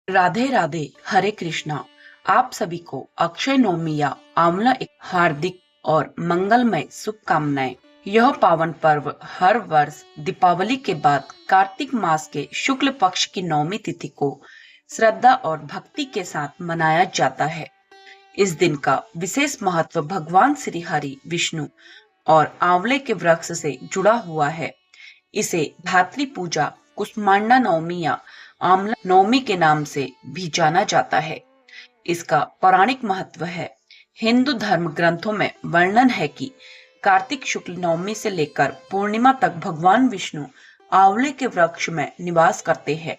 राधे राधे, हरे कृष्णा। आप सभी को अक्षय नवमी या आंवला एक हार्दिक और मंगलमय शुभकामनाएं। यह पावन पर्व हर वर्ष दीपावली के बाद कार्तिक मास के शुक्ल पक्ष की नवमी तिथि को श्रद्धा और भक्ति के साथ मनाया जाता है। इस दिन का विशेष महत्व भगवान श्री हरि विष्णु और आंवले के वृक्ष से जुड़ा हुआ है। इसे धात्री पूजा, कुष्मांडा नवमी या आंवला नवमी के नाम से भी जाना जाता है। इसका पौराणिक महत्व है। हिंदू धर्म ग्रंथों में वर्णन है कि कार्तिक शुक्ल नवमी से लेकर पूर्णिमा तक भगवान विष्णु आंवले के वृक्ष में निवास करते हैं।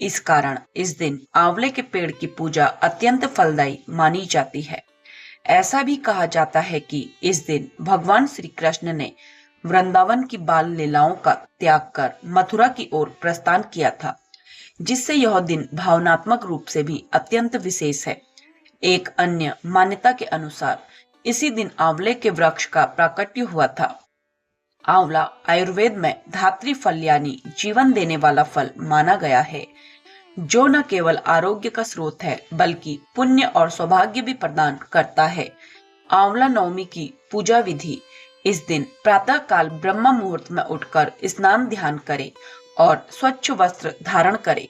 इस कारण इस दिन आंवले के पेड़ की पूजा अत्यंत फलदायी मानी जाती है। ऐसा भी कहा जाता है कि इस दिन भगवान श्री कृष्ण ने वृंदावन की बाल लीलाओं का त्याग कर मथुरा की ओर प्रस्थान किया था, जिससे यह दिन भावनात्मक रूप से भी अत्यंत विशेष है। एक अन्य मान्यता के अनुसार इसी दिन आंवले के वृक्ष का प्राकट्य हुआ था। आंवला आयुर्वेद में धात्री फल यानी जीवन देने वाला फल माना गया है, जो न केवल आरोग्य का स्रोत है बल्कि पुण्य और सौभाग्य भी प्रदान करता है। आंवला नवमी की पूजा विधि। इस दिन प्रातः काल ब्रह्म मुहूर्त में उठकर स्नान ध्यान करें और स्वच्छ वस्त्र धारण करें।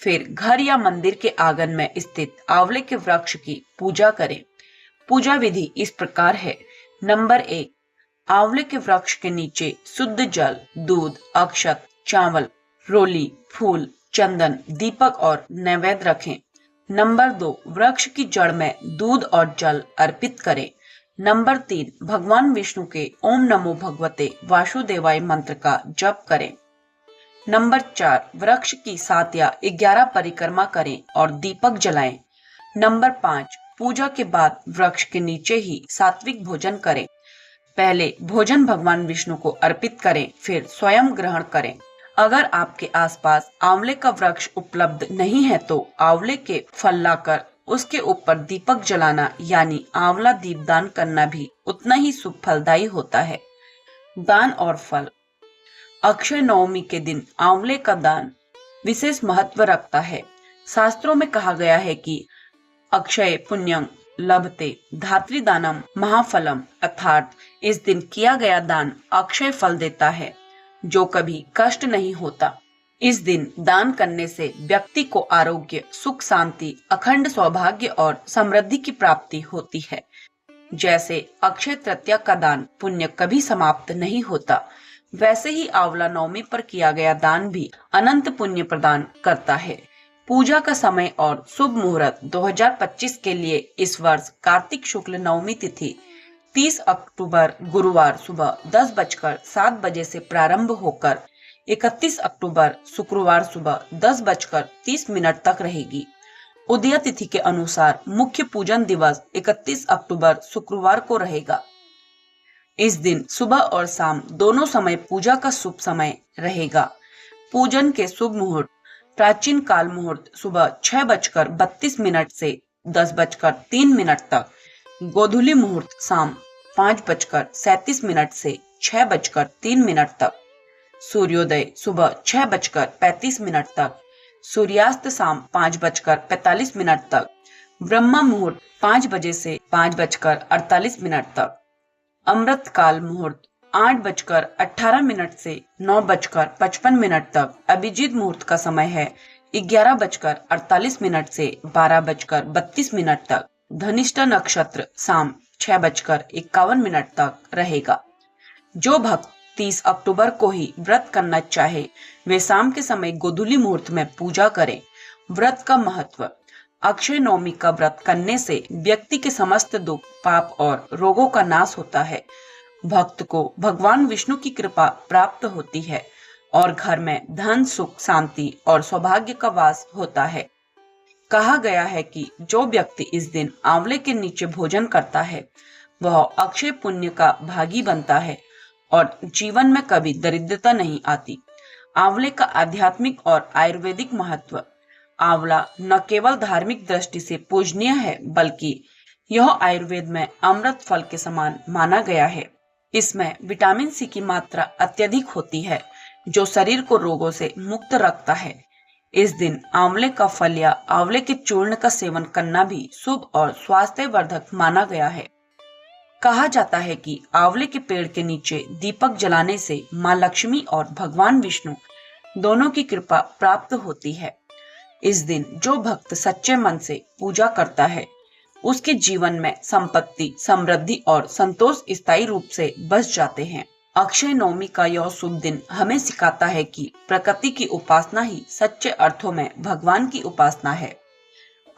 फिर घर या मंदिर के आंगन में स्थित आंवले के वृक्ष की पूजा करें। पूजा विधि इस प्रकार है। नंबर 1, आंवले के वृक्ष के नीचे शुद्ध जल, दूध, अक्षत, चावल, रोली, फूल, चंदन, दीपक और नैवेद्य रखें। नंबर 2, वृक्ष की जड़ में दूध और जल अर्पित करें। नंबर 3, भगवान विष्णु के ओम नमो भगवते वासुदेवाय मंत्र का जप करें। नंबर 4, वृक्ष की 7 या 11 परिक्रमा करें और दीपक जलाएं। नंबर 5, पूजा के बाद वृक्ष के नीचे ही सात्विक भोजन करें। पहले भोजन भगवान विष्णु को अर्पित करें, फिर स्वयं ग्रहण करें। अगर आपके आसपास आंवले का वृक्ष उपलब्ध नहीं है तो आंवले के फल लाकर उसके ऊपर दीपक जलाना यानी आंवला दीपदान करना भी उतना ही शुभ फलदायी होता है। दान और फल। अक्षय नवमी के दिन आंवले का दान विशेष महत्व रखता है। शास्त्रों में कहा गया है कि अक्षय पुण्यं लभते धात्री दानम महाफलम, अर्थात इस दिन किया गया दान अक्षय फल देता है जो कभी कष्ट नहीं होता। इस दिन दान करने से व्यक्ति को आरोग्य, सुख, शांति, अखंड सौभाग्य और समृद्धि की प्राप्ति होती है। जैसे अक्षय तृतीया का दान पुण्य कभी समाप्त नहीं होता, वैसे ही आंवला नवमी पर किया गया दान भी अनंत पुण्य प्रदान करता है। पूजा का समय और शुभ मुहूर्त 2025 के लिए इस वर्ष कार्तिक शुक्ल नवमी तिथि 30 अक्टूबर गुरुवार सुबह 10:07 से प्रारंभ होकर 31 अक्टूबर शुक्रवार सुबह 10:30 तक रहेगी। उदय तिथि के अनुसार मुख्य पूजन दिवस 31 अक्टूबर शुक्रवार को रहेगा। इस दिन सुबह और शाम दोनों समय पूजा का शुभ समय रहेगा। पूजन के शुभ मुहूर्त। प्राचीन काल मुहूर्त सुबह 6:32 से 10:03 तक। गोधूली मुहूर्त शाम 5:37 से 6:03 तक। सूर्योदय सुबह 6:35 तक। सूर्यास्त शाम 5:45 तक। ब्रह्म मुहूर्त 5 बजे से 5:48 तक। अमृत काल मुहूर्त 8:18 से 9:55 तक। अभिजीत मुहूर्त का समय है 11:48 से 12:32 तक। धनिष्ठा नक्षत्र शाम 6:51 तक रहेगा। जो भक्त 30 अक्टूबर को ही व्रत करना चाहे वे शाम के समय गोधूली मुहूर्त में पूजा करें। व्रत का महत्व। अक्षय नवमी का व्रत करने से व्यक्ति के समस्त दुख, पाप और रोगों का नाश होता है। भक्त को भगवान विष्णु की कृपा प्राप्त होती है और घर में धन, सुख, शांति और सौभाग्य का वास होता है। कहा गया है कि जो व्यक्ति इस दिन आंवले के नीचे भोजन करता है वह अक्षय पुण्य का भागी बनता है और जीवन में कभी दरिद्रता नहीं आती। आंवले का आध्यात्मिक और आयुर्वेदिक महत्व। आंवला न केवल धार्मिक दृष्टि से पूजनीय है बल्कि यह आयुर्वेद में अमृत फल के समान माना गया है। इसमें विटामिन सी की मात्रा अत्यधिक होती है जो शरीर को रोगों से मुक्त रखता है। इस दिन आंवले का फल या आंवले के चूर्ण का सेवन करना भी शुभ और स्वास्थ्यवर्धक माना गया है। कहा जाता है कि आंवले के पेड़ के नीचे दीपक जलाने से माँ लक्ष्मी और भगवान विष्णु दोनों की कृपा प्राप्त होती है। इस दिन जो भक्त सच्चे मन से पूजा करता है उसके जीवन में संपत्ति, समृद्धि और संतोष स्थायी रूप से बस जाते हैं। अक्षय नवमी का यह शुभ दिन हमें सिखाता है कि प्रकृति की उपासना ही सच्चे अर्थों में भगवान की उपासना है।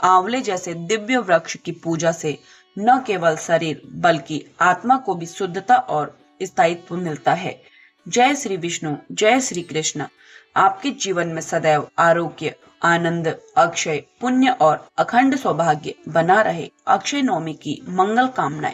आंवले जैसे दिव्य वृक्ष की पूजा से न केवल शरीर बल्कि आत्मा को भी शुद्धता और स्थायित्व मिलता है। जय श्री विष्णु, जय श्री कृष्ण। आपके जीवन में सदैव आरोग्य, आनंद, अक्षय, पुण्य और अखंड सौभाग्य बना रहे। अक्षय नवमी की मंगल कामनाएं।